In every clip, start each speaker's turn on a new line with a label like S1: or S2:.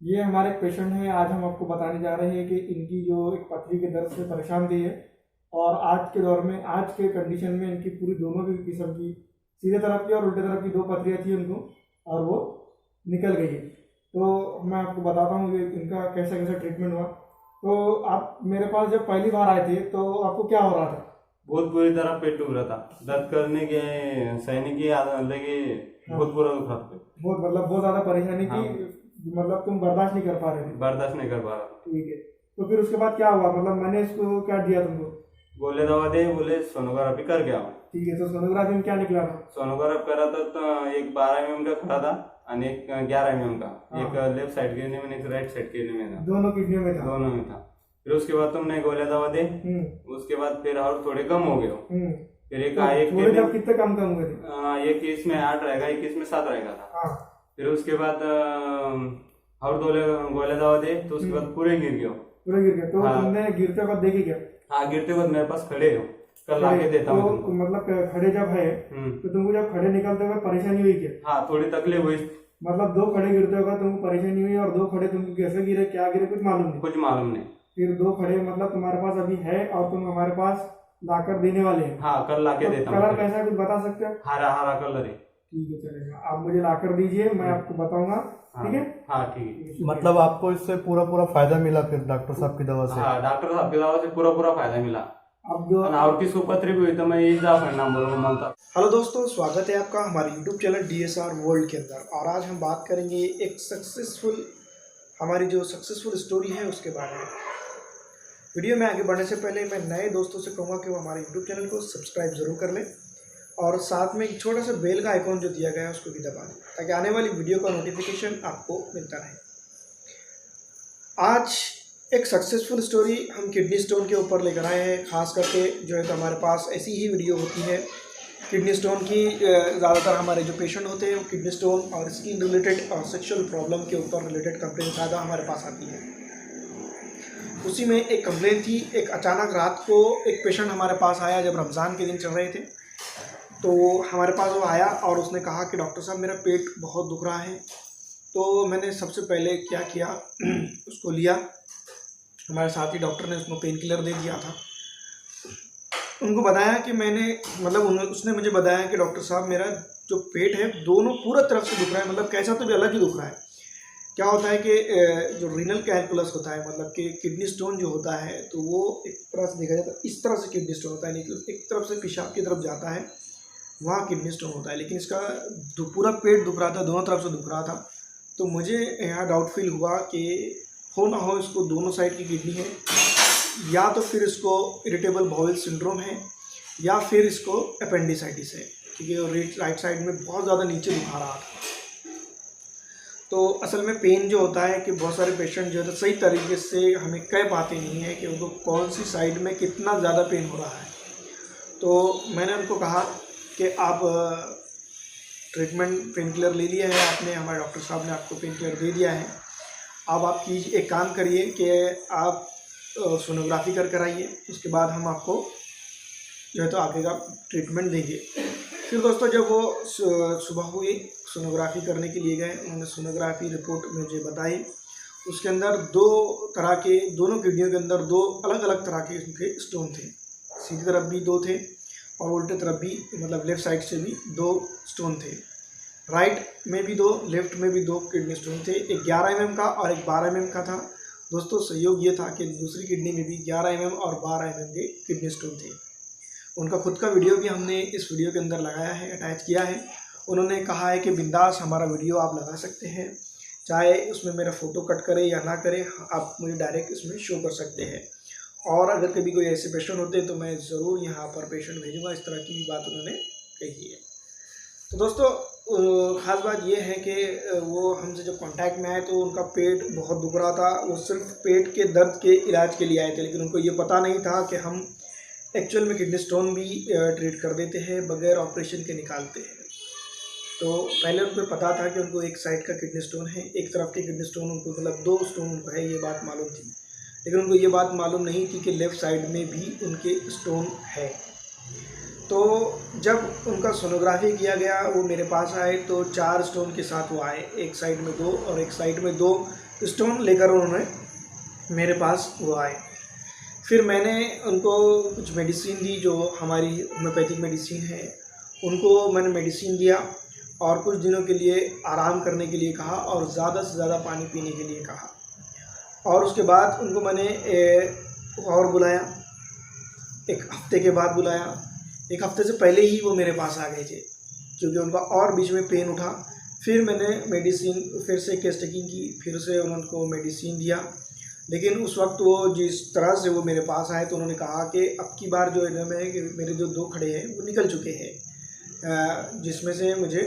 S1: ये हमारे पेशेंट हैं। आज हम आपको बताने जा रहे हैं कि इनकी जो एक पथरी के दर्द से परेशान थी है और आज के दौर में, आज के कंडीशन में इनकी पूरी दोनों भी किस्म की, सीधे तरफ की और उल्टे तरफ की दो पथरियाँ थी उनको और वो निकल गई है। तो मैं आपको बताता हूँ कि इनका कैसा कैसा ट्रीटमेंट हुआ। तो आप मेरे पास जब पहली बार आए थे तो आपको क्या हो रहा था?
S2: बहुत बुरी तरह पेट दुख रहा था। दर्द करने के सहने की लगे।
S1: हाँ,
S2: बहुत बुरा दुख रहा था।
S1: बहुत ज़्यादा परेशानी
S2: हाँ,
S1: थी। मतलब तुम बर्दाश्त नहीं कर पा रहे थे?
S2: बर्दाश्त नहीं कर पा रहा।
S1: ठीक है। तो फिर उसके बाद क्या हुआ? मतलब मैंने इसको क्या दिया तुमको?
S2: बोले दवा दे, बोले सोनोग्राफी कर गया।
S1: ठीक है। तो सोनोग्राफी में क्या निकला था?
S2: सोनोग्राफी करा था तो एक 12 mm का खड़ा था और एक 11 mm का।
S1: हाँ।
S2: एक लेफ्ट साइड किडनी में, एक राइट साइड किडनी में था।
S1: दोनों किडनियों में था?
S2: दोनों में था। फिर उसके बाद तुमने गोले दवा दे। उसके बाद फिर और थोड़े कम हो गए। फिर एक
S1: थोड़े जब कितने कम हुए थे?
S2: एक इसमें 8 रहेगा, एक इसमें 7 रहेगा था।
S1: हाँ।
S2: फिर उसके बाद और गोले दवा दे तो उसके बाद पूरे गिर गया।
S1: पूरे गिर गए? तो
S2: हाँ।
S1: तुमने गिरते वक्त देखी क्या?
S2: हाँ, गिरते वक्त मेरे पास खड़े हो, कल लाके देता हूँ तुमको।
S1: मतलब खड़े जब है तो तुमको जब खड़े निकलते हुए परेशानी हुई क्या?
S2: हाँ, थोड़ी तकलीफ हुई।
S1: मतलब दो खड़े गिरते होगा तुमको परेशानी हुई और दो खड़े तुमको कैसे गिरे, क्या गिरे, कुछ मालूम नहीं?
S2: कुछ मालूम नहीं।
S1: फिर दो खड़े मतलब तुम्हारे पास अभी है और तुम हमारे पास लाकर देने वाले हैं?
S2: हाँ, कल लाके
S1: तो
S2: देता हूँ।
S1: कलर कैसा है कुछ बता सकते हो?
S2: हरा हरा कलर है।
S1: ठीक है, चलेगा। आप मुझे लाकर दीजिए, मैं आपको बताऊंगा। ठीक है?
S2: हाँ, ठीक है।
S3: मतलब आपको इससे पूरा फायदा मिला फिर डॉक्टर साहब की दवा से?
S2: हाँ, डॉक्टर साहब की दवा से पूरा फायदा मिला।
S1: अब जो
S2: और किसको पथरी भी हुई तो मैं यही दवा नाम बोलूँगा।
S1: हेलो दोस्तों, स्वागत है आपका हमारे यूट्यूब चैनल DSR वर्ल्ड के अंदर। और आज हम बात करेंगे एक हमारी जो सक्सेसफुल स्टोरी है उसके बारे में। वीडियो में आगे बढ़ने से पहले मैं नए दोस्तों से कहूँगा कि वो हमारे यूट्यूब चैनल को सब्सक्राइब ज़रूर कर लें और साथ में एक छोटा सा बेल का आइकॉन जो दिया गया है उसको भी दबा दें ताकि आने वाली वीडियो का नोटिफिकेशन आपको मिलता रहे। आज एक सक्सेसफुल स्टोरी हम किडनी स्टोन के ऊपर लेकर आए हैं। खास करके जो है तो हमारे पास ऐसी ही वीडियो होती है किडनी स्टोन की। ज़्यादातर हमारे जो पेशेंट होते हैं वो किडनी स्टोन और स्किन रिलेटेड और सेक्सुअल प्रॉब्लम के ऊपर रिलेटेड कंप्लेंट ज़्यादा हमारे पास आती है। उसी में एक कंप्लेंट थी। एक अचानक रात को एक पेशेंट हमारे पास आया जब रमज़ान के दिन चल रहे थे। तो हमारे पास वो आया और उसने कहा कि डॉक्टर साहब मेरा पेट बहुत दुख रहा है। तो मैंने सबसे पहले क्या किया, उसको लिया। हमारे साथी डॉक्टर ने उसको पेन किलर दे दिया था। उनको बताया कि उसने मुझे बताया कि डॉक्टर साहब मेरा जो पेट है दोनों पूरा तरफ से दुख रहा है। मतलब कैसा तो भी अलग ही दुख रहा है। क्या होता है कि जो रीनल कैलकुलस होता है, मतलब कि किडनी स्टोन जो होता है तो वो एक तरह से देखा जाता है इस तरह से किडनी स्टोन होता है, नहीं एक तरफ से पेशाब की तरफ जाता है, वहाँ किडनी स्टोन होता है। लेकिन इसका पूरा पेट दुख रहा था, दोनों तरफ से दुख रहा था। तो मुझे यहाँ डाउट फील हुआ कि हो ना हो इसको दोनों साइड की किडनी है, या तो फिर इसको इरिटेबल बाउल सिंड्रोम है, या फिर इसको अपेंडिसाइटिस है, क्योंकि राइट साइड में बहुत ज़्यादा नीचे दुखा रहा था। तो असल में पेन जो होता है कि बहुत सारे पेशेंट जो है तो सही तरीके से हमें कह पाते नहीं है कि उनको कौन सी साइड में कितना ज़्यादा पेन हो रहा है। तो मैंने उनको कहा कि आप ट्रीटमेंट पेन किलर ले लिया है आपने, हमारे डॉक्टर साहब ने आपको पेन किलर दे दिया है। अब आप एक काम करिए कि आप सोनोग्राफी कर आइए, उसके बाद हम आपको जो है तो आगे का ट्रीटमेंट देंगे। फिर दोस्तों जब वो सुबह हुई सोनोग्राफी करने के लिए गए, उन्होंने सोनोग्राफी रिपोर्ट मुझे बताई। उसके अंदर दोनों किडनियों के अंदर दो अलग अलग तरह के उनके स्टोन थे। सीधी तरफ भी दो थे और उल्टे तरफ भी, मतलब लेफ़्ट साइड से भी दो स्टोन थे। राइट में भी दो, लेफ़्ट में भी दो किडनी स्टोन थे। एक 11 mm का और एक 12 mm का था। दोस्तों संयोग ये था कि दूसरी किडनी में भी 11 mm और 12 mm के किडनी स्टोन थे। उनका खुद का वीडियो भी हमने इस वीडियो के अंदर लगाया है, अटैच किया है। उन्होंने कहा है कि बिंदास हमारा वीडियो आप लगा सकते हैं, चाहे उसमें मेरा फ़ोटो कट करें या ना करें, आप मुझे डायरेक्ट इसमें शो कर सकते हैं। और अगर कभी कोई ऐसे पेशेंट होते हैं तो मैं ज़रूर यहाँ पर पेशेंट भेजूँगा, इस तरह की भी बात उन्होंने कही है। तो दोस्तों ख़ास बात ये है कि वो हमसे जब कांटेक्ट में आए तो उनका पेट बहुत दुख रहा था। वो सिर्फ पेट के दर्द के इलाज के लिए आए थे, लेकिन उनको ये पता नहीं था कि हम एक्चुअल में किडनी स्टोन भी ट्रीट कर देते हैं, बगैर ऑपरेशन के निकालते हैं। तो पहले उनको पता था कि उनको एक साइड का किडनी स्टोन है, एक तरफ के किडनी स्टोन उनको, मतलब दो स्टोन उनको है, ये बात मालूम थी। लेकिन उनको ये बात मालूम नहीं थी कि लेफ़्ट साइड में भी उनके स्टोन है। तो जब उनका सोनोग्राफी किया गया, वो मेरे पास आए तो 4 स्टोन के साथ वो आए, एक साइड में 2 और एक साइड में 2, स्टोन लेकर उन्होंने मेरे पास वो आए। फिर मैंने उनको कुछ मेडिसिन दी, जो हमारी होम्योपैथिक मेडिसिन है, उनको मैंने मेडिसिन दिया और कुछ दिनों के लिए आराम करने के लिए कहा और ज़्यादा से ज़्यादा पानी पीने के लिए कहा। और उसके बाद उनको मैंने और बुलाया, एक हफ्ते के बाद बुलाया। एक हफ्ते से पहले ही वो मेरे पास आ गए थे, क्योंकि उनका और बीच में पेन उठा। फिर मैंने मेडिसिन फिर से केस टेकिंग की, फिर से उनको मेडिसिन दिया। लेकिन उस वक्त वो जिस तरह से वो मेरे पास आए तो उन्होंने कहा कि अब की बार जो है मेरे जो 2 खड़े हैं वो निकल चुके हैं, जिसमें से मुझे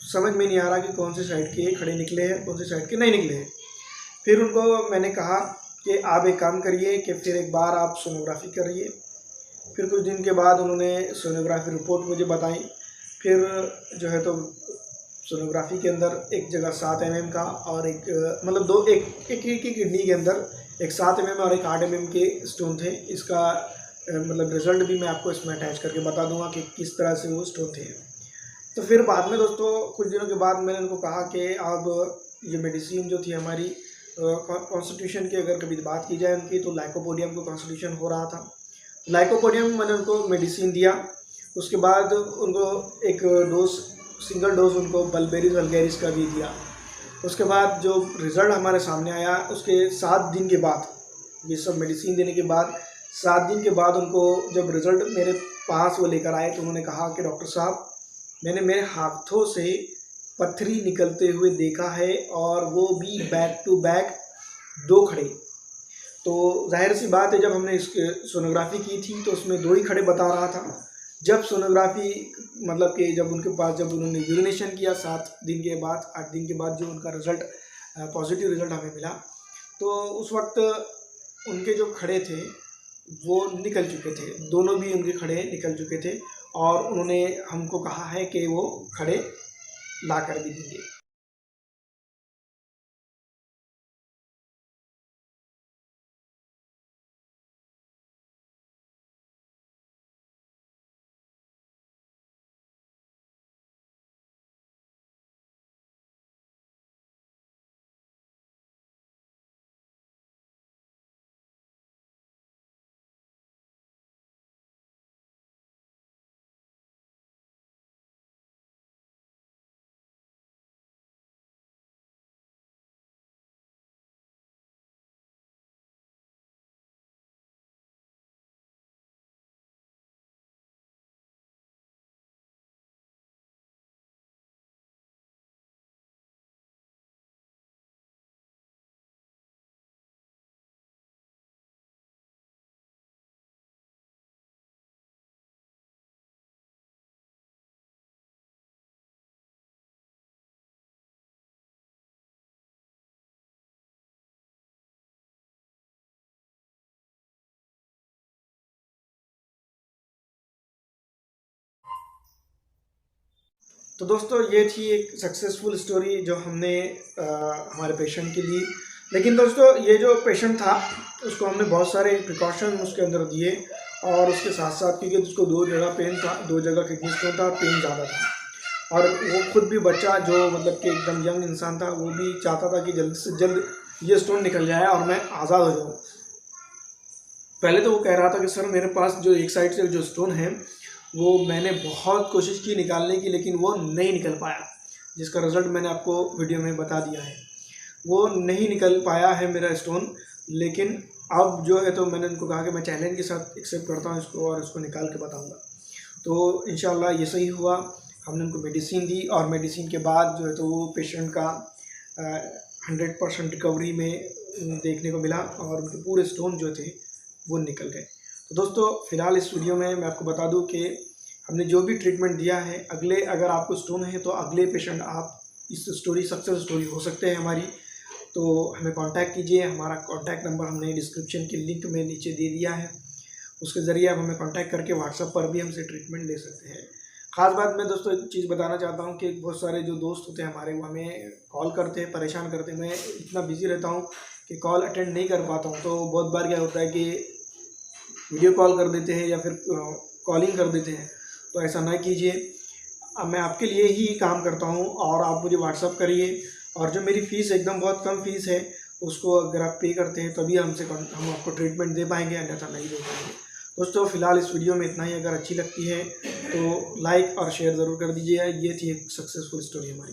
S1: समझ में नहीं आ रहा कि कौन सी साइड के खड़े निकले हैं, कौन सी साइड के नहीं निकले हैं। फिर उनको मैंने कहा कि आप एक काम करिए कि फिर एक बार आप सोनोग्राफी करिए। फिर कुछ दिन के बाद उन्होंने सोनोग्राफी रिपोर्ट मुझे बताई। फिर जो है तो सोनोग्राफी के अंदर एक जगह 7 mm का और एक मतलब एक किडनी के अंदर एक 7 mm और एक 8 mm के स्टोन थे। इसका मतलब रिज़ल्ट भी मैं आपको इसमें अटैच करके बता दूंगा कि किस तरह से वो स्टोन थे। तो फिर बाद में दोस्तों कुछ दिनों के बाद मैंने उनको कहा कि अब ये मेडिसिन जो थी हमारी कॉन्स्टिट्यूशन की अगर कभी बात की जाए उनकी, तो लाइकोपोडियम को कॉन्स्टिट्यूशन हो रहा था। लाइकोपोडियम मैंने उनको मेडिसिन दिया। उसके बाद उनको एक सिंगल डोज उनको बल्बेरिस वल्गेरिस का भी दिया। उसके बाद जो रिज़ल्ट हमारे सामने आया, उसके 7 दिन के बाद, ये सब मेडिसिन देने के बाद 7 दिन के बाद उनको जब रिज़ल्ट मेरे पास वो लेकर आए तो उन्होंने कहा कि डॉक्टर साहब, मैंने मेरे हाथों से पत्थरी निकलते हुए देखा है और वो भी बैक टू बैक 2 खड़े। तो जाहिर सी बात है, जब हमने इसके सोनोग्राफी की थी तो उसमें 2 ही खड़े बता रहा था। जब सोनोग्राफी मतलब कि जब उनके पास जब उन्होंने यूरिनेशन किया 7 दिन के बाद, 8 दिन के बाद जो उनका रिज़ल्ट पॉजिटिव रिज़ल्ट हमें मिला, तो उस वक्त उनके जो खड़े थे वो निकल चुके थे, दोनों भी उनके खड़े निकल चुके थे और उन्होंने हमको कहा है कि वो खड़े ला कर भी देंगे। तो दोस्तों ये थी एक सक्सेसफुल स्टोरी जो हमने हमारे पेशेंट के लिए। लेकिन दोस्तों ये जो पेशेंट था उसको हमने बहुत सारे प्रिकॉशन उसके अंदर दिए और उसके साथ साथ, क्योंकि उसको 2 जगह पेन था, 2 जगह किडनी स्टोन था, पेन ज़्यादा था और वो खुद भी बच्चा जो मतलब कि एकदम यंग इंसान था, वो भी चाहता था कि जल्द से जल्द ये स्टोन निकल जाए और मैं आज़ाद हो जाऊँ। पहले तो वो कह रहा था कि सर मेरे पास जो एक साइड से जो स्टोन है वो मैंने बहुत कोशिश की निकालने की, लेकिन वो नहीं निकल पाया, जिसका रिज़ल्ट मैंने आपको वीडियो में बता दिया है। वो नहीं निकल पाया है मेरा स्टोन। लेकिन अब जो है तो मैंने उनको कहा कि मैं चैलेंज के साथ एक्सेप्ट करता हूँ इसको और इसको निकाल के बताऊँगा। तो इंशाल्लाह ये सही हुआ। हमने उनको मेडिसिन दी और मेडिसिन के बाद जो है तो वो पेशेंट का 100% रिकवरी में देखने को मिला और उनके पूरे स्टोन जो थे वो निकल गए। तो दोस्तों फ़िलहाल इस वीडियो में मैं आपको बता दूं कि हमने जो भी ट्रीटमेंट दिया है, अगर आपको स्टोन है तो अगले पेशेंट आप इस सक्सेस स्टोरी हो सकते हैं हमारी। तो हमें कांटेक्ट कीजिए। हमारा कांटेक्ट नंबर हमने डिस्क्रिप्शन के लिंक में नीचे दे दिया है, उसके ज़रिए आप हमें कांटेक्ट करके व्हाट्सएप पर भी हमसे ट्रीटमेंट ले सकते हैं। ख़ास बात मैं दोस्तों एक चीज़ बताना चाहता हूँ कि बहुत सारे जो दोस्त होते हैं हमारे, वो हमें कॉल करते हैं, परेशान करते हैं। मैं इतना बिजी रहता हूँ कि कॉल अटेंड नहीं कर पाता हूँ। तो बहुत बार क्या होता है कि वीडियो कॉल कर देते हैं या फिर कॉलिंग कर देते हैं, तो ऐसा ना कीजिए। मैं आपके लिए ही काम करता हूँ और आप मुझे व्हाट्सअप करिए। और जो मेरी फ़ीस एकदम बहुत कम फ़ीस है, उसको अगर आप पे करते हैं तभी हम आपको ट्रीटमेंट दे पाएंगे, अन्यथा नहीं दे पाएंगे। दोस्तों फिलहाल इस वीडियो में इतना ही। अगर अच्छी लगती है तो लाइक और शेयर ज़रूर कर दीजिएगा। ये थी एक सक्सेसफुल स्टोरी हमारी।